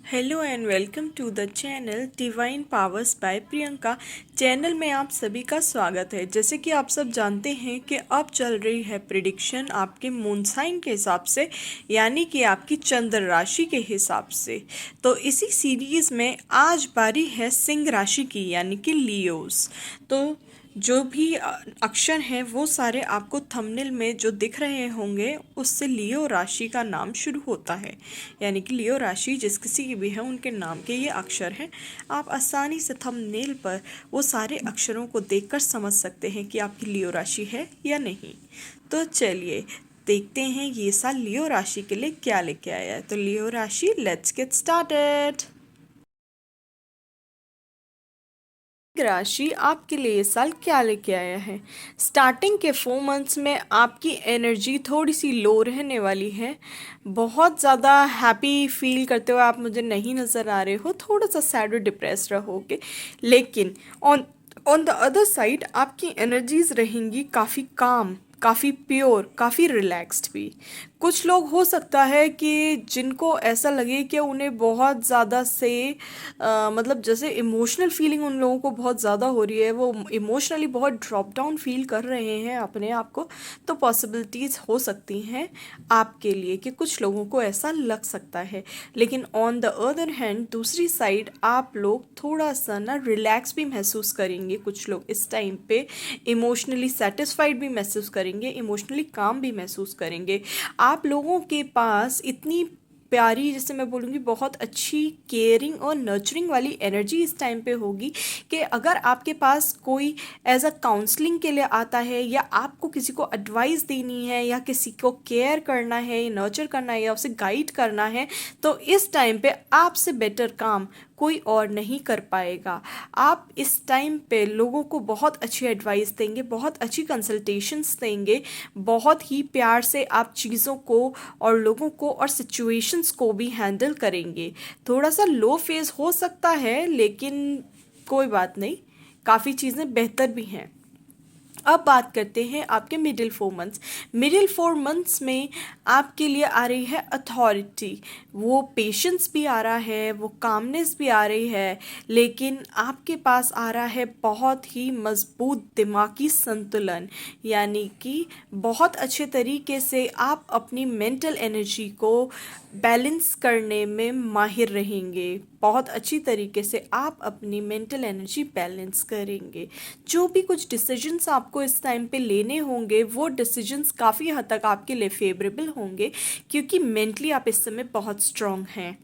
Hello and welcome to the channel divine powers by Priyanka. Channel में आप सभी का स्वागत है। जैसे कि आप सब जानते हैं कि अब चल रही है प्रिडिक्शन आपके मून साइन के हिसाब से, यानी कि आपकी चंद्र राशि के हिसाब से। तो इसी सीरीज़ में आज बारी है सिंह राशि की, यानी कि लियोस। तो जो भी अक्षर हैं वो सारे आपको थंबनेल में जो दिख रहे होंगे उससे लियो राशि का नाम शुरू होता है, यानी कि लियो राशि जिस किसी की भी है उनके नाम के ये अक्षर हैं। आप आसानी से थंबनेल पर वो सारे अक्षरों को देखकर समझ सकते हैं कि आपकी लियो राशि है या नहीं। तो चलिए देखते हैं ये साल लियो राशि के लिए क्या लेके आया है। तो लियो राशि, लेट्स गेट स्टार्टेड। राशि आपके लिए ये साल क्या लेके आया है। स्टार्टिंग के 4 मंथ्स में आपकी एनर्जी थोड़ी सी लो रहने वाली है। बहुत ज़्यादा हैप्पी फील करते हुए आप मुझे नहीं नज़र आ रहे हो, थोड़ा सा सैड और डिप्रेस रहोगे। लेकिन on on the other side आपकी एनर्जीज रहेंगी काफ़ी काम, काफ़ी प्योर, काफ़ी रिलैक्स्ड भी। कुछ लोग हो सकता है कि जिनको ऐसा लगे कि उन्हें बहुत ज़्यादा से मतलब जैसे इमोशनल फीलिंग उन लोगों को बहुत ज़्यादा हो रही है, वो इमोशनली बहुत ड्रॉप डाउन फील कर रहे हैं अपने आप को। तो पॉसिबिलिटीज़ हो सकती हैं आपके लिए कि कुछ लोगों को ऐसा लग सकता है। लेकिन ऑन द अदर हैंड दूसरी साइड आप लोग थोड़ा सा ना रिलैक्स भी महसूस करेंगे। कुछ लोग इस टाइम पे इमोशनली सेटिस्फाइड भी महसूस करेंगे, इमोशनली काम भी महसूस करेंगे। आप लोगों के पास इतनी प्यारी, जैसे मैं बोलूँगी बहुत अच्छी केयरिंग और नर्चरिंग वाली एनर्जी इस टाइम पे होगी कि अगर आपके पास कोई एज अ काउंसलिंग के लिए आता है, या आपको किसी को एडवाइस देनी है, या किसी को केयर करना है, नर्चर करना है, या उसे गाइड करना है, तो इस टाइम पे आपसे बेटर काम कोई और नहीं कर पाएगा। आप इस टाइम पे लोगों को बहुत अच्छी एडवाइस देंगे, बहुत अच्छी कंसल्टेशंस देंगे, बहुत ही प्यार से आप चीज़ों को और लोगों को और सिचुएशंस को भी हैंडल करेंगे। थोड़ा सा लो फेज हो सकता है लेकिन कोई बात नहीं, काफ़ी चीज़ें बेहतर भी हैं। अब बात करते हैं आपके मिडिल 4 मंथ्स। मिडिल 4 मंथ्स में आपके लिए आ रही है अथॉरिटी। वो पेशेंस भी आ रहा है, वो कामनेस भी आ रही है, लेकिन आपके पास आ रहा है बहुत ही मजबूत दिमागी संतुलन। यानी कि बहुत अच्छे तरीके से आप अपनी मेंटल एनर्जी को बैलेंस करने में माहिर रहेंगे। बहुत अच्छी तरीके से आप अपनी मेंटल एनर्जी बैलेंस करेंगे। जो भी कुछ डिसीजंस आपको इस टाइम पे लेने होंगे वो डिसीजंस काफ़ी हद तक आपके लिए फेवरेबल होंगे, क्योंकि मेंटली आप इस समय बहुत स्ट्रांग हैं।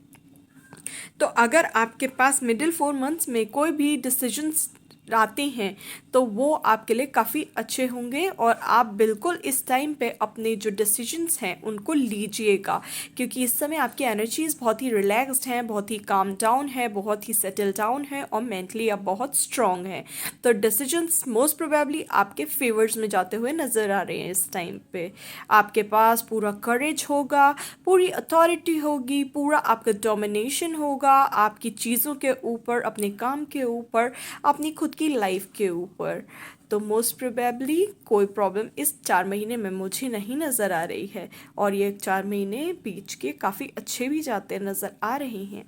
तो अगर आपके पास मिडिल 4 मंथ्स में कोई भी डिसीजंस आते हैं तो वो आपके लिए काफ़ी अच्छे होंगे, और आप बिल्कुल इस टाइम पे अपने जो डिसीजंस हैं उनको लीजिएगा, क्योंकि इस समय आपकी एनर्जीज बहुत ही रिलैक्स्ड हैं, बहुत ही काम डाउन है, बहुत ही सेटल डाउन है, और मेंटली आप बहुत स्ट्रांग हैं। तो डिसीजंस मोस्ट प्रोबेबली आपके फेवर्स में जाते हुए नज़र आ रहे हैं। इस टाइम पे आपके पास पूरा करेज होगा, पूरी अथॉरिटी होगी, पूरा आपका डोमिनेशन होगा आपकी चीज़ों के ऊपर, अपने काम के ऊपर, अपनी खुद की लाइफ के ऊपर। तो मोस्ट प्रोबेबली कोई प्रॉब्लम इस 4 महीने में मुझे नहीं नज़र आ रही है, और ये 4 महीने बीच के काफ़ी अच्छे भी जाते नज़र आ रहे हैं।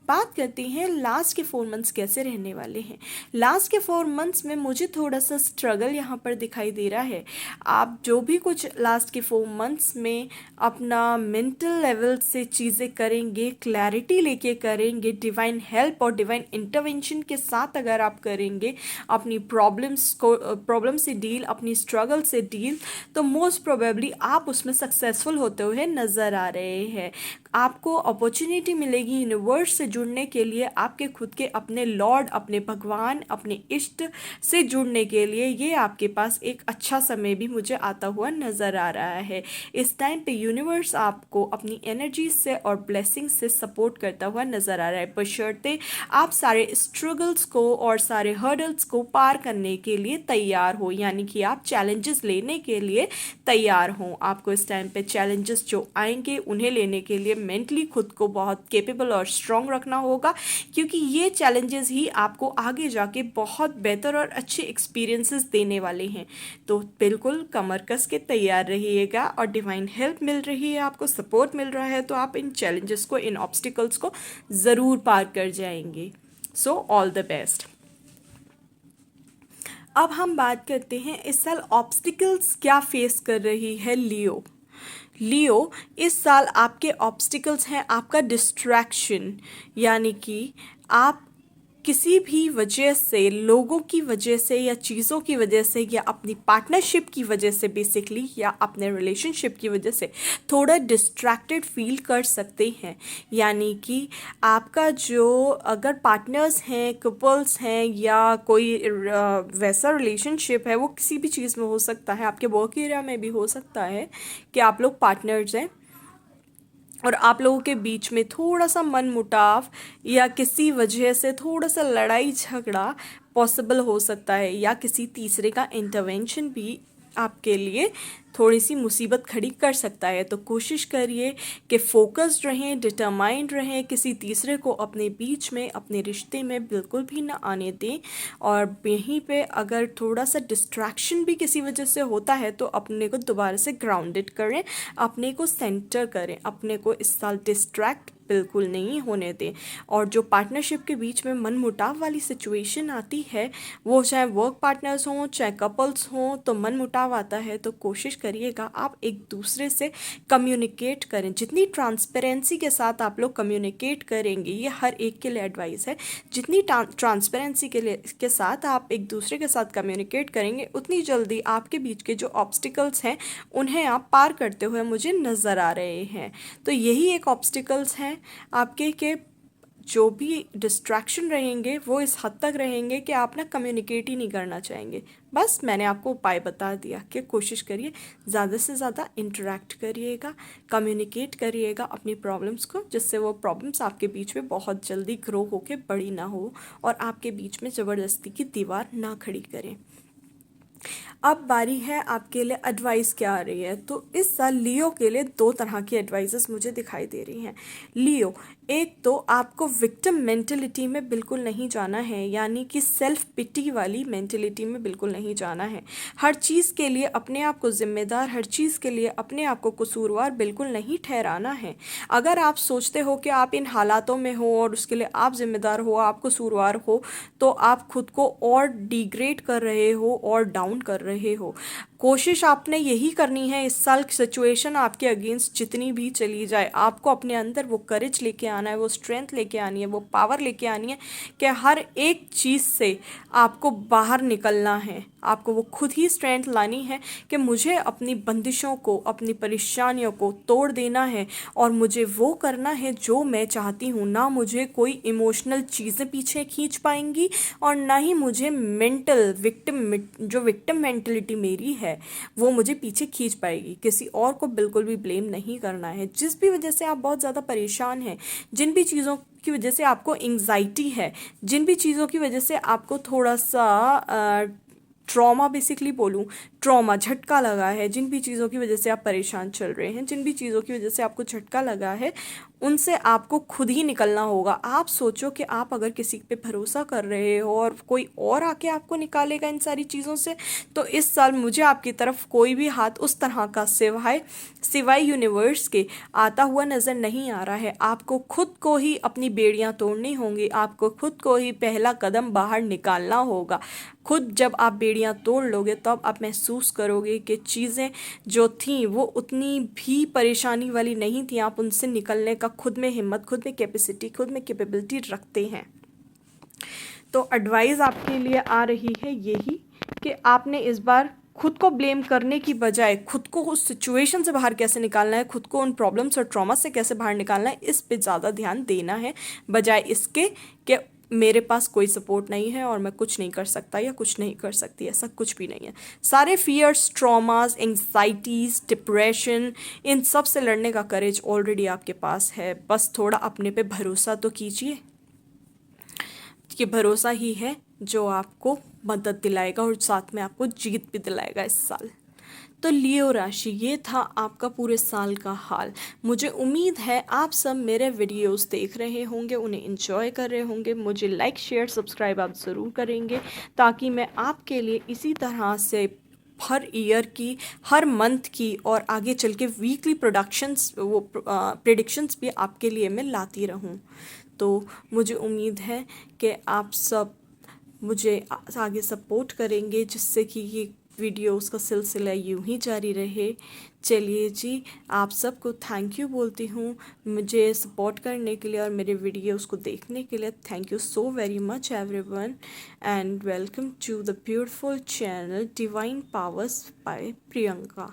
बात करते हैं लास्ट के 4 मंथ्स कैसे रहने वाले हैं। लास्ट के 4 मंथ्स में मुझे थोड़ा सा स्ट्रगल यहाँ पर दिखाई दे रहा है। आप जो भी कुछ लास्ट के 4 मंथ्स में अपना मेंटल लेवल से चीज़ें करेंगे, क्लैरिटी लेके करेंगे, डिवाइन हेल्प और डिवाइन इंटरवेंशन के साथ अगर आप करेंगे अपनी प्रॉब्लम से डील, अपनी स्ट्रगल से डील, तो मोस्ट प्रोबेबली आप उसमें सक्सेसफुल होते हुए नज़र आ रहे हैं। आपको अपॉर्चुनिटी मिलेगी यूनिवर्स से जुड़ने के लिए, आपके खुद के अपने लॉर्ड, अपने भगवान, अपने इष्ट से जुड़ने के लिए। ये आपके पास एक अच्छा समय भी मुझे आता हुआ नज़र आ रहा है। इस टाइम पे यूनिवर्स आपको अपनी एनर्जी से और ब्लेसिंग से सपोर्ट करता हुआ नज़र आ रहा है, बशर्ते आप सारे स्ट्रगल्स को और सारे हर्डल्स को पार करने के लिए तैयार हो, यानी कि आप चैलेंजेस लेने के लिए तैयार हों। आपको इस टाइम पे चैलेंजेस जो आएंगे उन्हें लेने के लिए मेंटली खुद को बहुत केपेबल और स्ट्रॉन्ग रखना होगा, क्योंकि ये चैलेंजेस ही आपको आगे जाके बहुत बेहतर और अच्छे एक्सपीरियंसेस देने वाले हैं। तो बिल्कुल कमर कस के तैयार रहिएगा, और डिवाइन हेल्प मिल रही है, आपको सपोर्ट मिल रहा है, तो आप इन चैलेंजेस को, इन ऑब्स्टिकल्स को ज़रूर पार कर जाएंगे। So all the best. अब हम बात करते हैं इस साल ऑब्स्टिकल्स क्या फेस कर रही है लियो। लियो, इस साल आपके ऑब्स्टिकल्स हैं आपका डिस्ट्रैक्शन, यानी कि आप किसी भी वजह से, लोगों की वजह से या चीज़ों की वजह से या अपनी पार्टनरशिप की वजह से बेसिकली, या अपने रिलेशनशिप की वजह से थोड़ा डिस्ट्रैक्टेड फील कर सकते हैं। यानी कि आपका जो, अगर पार्टनर्स हैं, कपल्स हैं, या कोई वैसा रिलेशनशिप है, वो किसी भी चीज़ में हो सकता है, आपके वर्क एरिया में भी हो सकता है कि आप लोग पार्टनर्स हैं और आप लोगों के बीच में थोड़ा सा मनमुटाव या किसी वजह से थोड़ा सा लड़ाई झगड़ा पॉसिबल हो सकता है, या किसी तीसरे का इंटरवेंशन भी आपके लिए थोड़ी सी मुसीबत खड़ी कर सकता है। तो कोशिश करिए कि फोकस्ड रहें, डिटरमाइंड रहें, किसी तीसरे को अपने बीच में, अपने रिश्ते में बिल्कुल भी ना आने दें। और यहीं पे अगर थोड़ा सा डिस्ट्रैक्शन भी किसी वजह से होता है तो अपने को दोबारा से ग्राउंडेड करें, अपने को सेंटर करें, अपने को इस साल डिस्ट्रैक्ट बिल्कुल नहीं होने दें। और जो पार्टनरशिप के बीच में मनमुटाव वाली सिचुएशन आती है, वो चाहे वर्क पार्टनर्स हों चाहे कपल्स हों, तो मनमुटाव आता है, तो कोशिश करिएगा आप एक दूसरे से कम्युनिकेट करें। जितनी ट्रांसपेरेंसी के साथ आप लोग कम्युनिकेट करेंगे, ये हर एक के लिए एडवाइस है, जितनी ट्रांसपेरेंसी के साथ आप एक दूसरे के साथ कम्युनिकेट करेंगे, उतनी जल्दी आपके बीच के जो ऑब्स्टिकल्स हैं उन्हें आप पार करते हुए मुझे नज़र आ रहे हैं। तो यही एक ऑब्स्टिकल्स हैं आपके, के जो भी डिस्ट्रैक्शन रहेंगे वो इस हद तक रहेंगे कि आप ना कम्युनिकेट ही नहीं करना चाहेंगे। बस मैंने आपको उपाय बता दिया कि कोशिश करिए ज़्यादा से ज़्यादा इंटरेक्ट करिएगा, कम्युनिकेट करिएगा अपनी प्रॉब्लम्स को, जिससे वो प्रॉब्लम्स आपके बीच में बहुत जल्दी ग्रो होके बड़ी ना हो और आपके बीच में ज़बरदस्ती की दीवार ना खड़ी करें। अब बारी है आपके लिए एडवाइस क्या आ रही है। तो इस साल लियो के लिए दो तरह की एडवाइसेस मुझे दिखाई दे रही हैं। लियो, एक तो आपको विक्टिम मेंटलिटी में बिल्कुल नहीं जाना है, यानी कि सेल्फ पिटी वाली मेंटलिटी में बिल्कुल नहीं जाना है। हर चीज़ के लिए अपने आप को जिम्मेदार, हर चीज़ के लिए अपने आप को कसूरवार बिल्कुल नहीं ठहराना है। अगर आप सोचते हो कि आप इन हालातों में हो और उसके लिए आप जिम्मेदार हो, आप कसूरवार हो, तो आप खुद को और डिग्रेड कर रहे हो और डाउन कर रहे हो। कोशिश आपने यही करनी है इस साल, सिचुएशन आपके अगेंस्ट जितनी भी चली जाए, आपको अपने अंदर वो करेज लेके आना है, वो स्ट्रेंथ लेके आनी है, वो पावर लेके आनी है कि हर एक चीज़ से आपको बाहर निकलना है। आपको वो खुद ही स्ट्रेंथ लानी है कि मुझे अपनी बंदिशों को, अपनी परेशानियों को तोड़ देना है और मुझे वो करना है जो मैं चाहती हूँ। ना मुझे कोई इमोशनल चीज़ें पीछे खींच पाएंगी और ना ही मुझे मेंटल जो विक्टिम मेंटलिटी मेरी है वो मुझे पीछे खींच पाएगी। किसी और को बिल्कुल भी ब्लेम नहीं करना है। जिस भी वजह से आप बहुत ज़्यादा परेशान हैं, जिन भी चीज़ों की वजह से आपको एंग्जाइटी है, जिन भी चीज़ों की वजह से आपको थोड़ा सा ट्रॉमा, बेसिकली बोलूँ ट्रॉमा, झटका लगा है, जिन भी चीज़ों की वजह से आप परेशान चल रहे हैं, जिन भी चीज़ों की वजह से आपको झटका लगा है, उनसे आपको खुद ही निकलना होगा। आप सोचो कि आप अगर किसी पे भरोसा कर रहे हो और कोई और आके आपको निकालेगा इन सारी चीज़ों से, तो इस साल मुझे आपकी तरफ कोई भी हाथ उस तरह का सिवाय यूनिवर्स के आता हुआ नज़र नहीं आ रहा है। आपको खुद को ही अपनी बेड़ियां तोड़नी होंगी, आपको खुद को ही पहला कदम बाहर निकालना होगा। खुद जब आप बेड़ियां तोड़ लोगे तब आप महसूस करोगे कि चीज़ें जो थीं वो उतनी भी परेशानी वाली नहीं थी। आप उनसे निकलने का खुद में हिम्मत, खुद में कैपेसिटी, खुद में कैपेबिलिटी रखते हैं। तो एडवाइस आपके लिए आ रही है यही कि आपने इस बार खुद को ब्लेम करने की बजाय खुद को उस सिचुएशन से बाहर कैसे निकालना है, खुद को उन प्रॉब्लम्स और ट्रॉमा से कैसे बाहर निकालना है, इस पे ज़्यादा ध्यान देना है, बजाय इसके कि मेरे पास कोई सपोर्ट नहीं है और मैं कुछ नहीं कर सकता या कुछ नहीं कर सकती। ऐसा कुछ भी नहीं है। सारे फियर्स, ट्रॉमास, एंग्जाइटीज़, डिप्रेशन, इन सब से लड़ने का करेज ऑलरेडी आपके पास है। बस थोड़ा अपने पे भरोसा तो कीजिए। ये भरोसा ही है जो आपको मदद दिलाएगा और साथ में आपको जीत भी दिलाएगा इस साल। तो लियो राशि, ये था आपका पूरे साल का हाल। मुझे उम्मीद है आप सब मेरे वीडियोस देख रहे होंगे, उन्हें एंजॉय कर रहे होंगे। मुझे लाइक शेयर सब्सक्राइब आप ज़रूर करेंगे, ताकि मैं आपके लिए इसी तरह से हर ईयर की, हर मंथ की और आगे चल के वीकली प्रोडक्शंस, वो प्रिडिक्शंस भी आपके लिए मैं लाती रहूं। तो मुझे उम्मीद है कि आप सब मुझे आगे सपोर्ट करेंगे, जिससे कि ये वीडियोस का सिलसिला यूं ही जारी रहे। चलिए जी, आप सबको थैंक यू बोलती हूँ मुझे सपोर्ट करने के लिए और मेरे वीडियोस को देखने के लिए। Thank you so very much everyone, and welcome to the beautiful channel divine powers by Priyanka.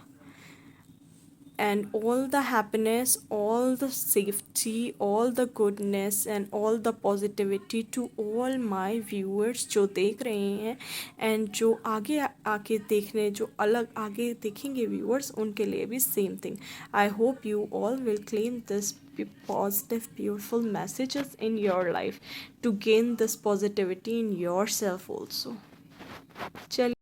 And all the happiness, all the safety, all the goodness and all the positivity to all my viewers जो देख रहे हैं and जो आगे आके देखने, जो अलग आगे देखेंगे viewers, उनके लिए भी same thing. I hope you all will claim this positive beautiful messages in your life to gain this positivity in yourself also. चलिए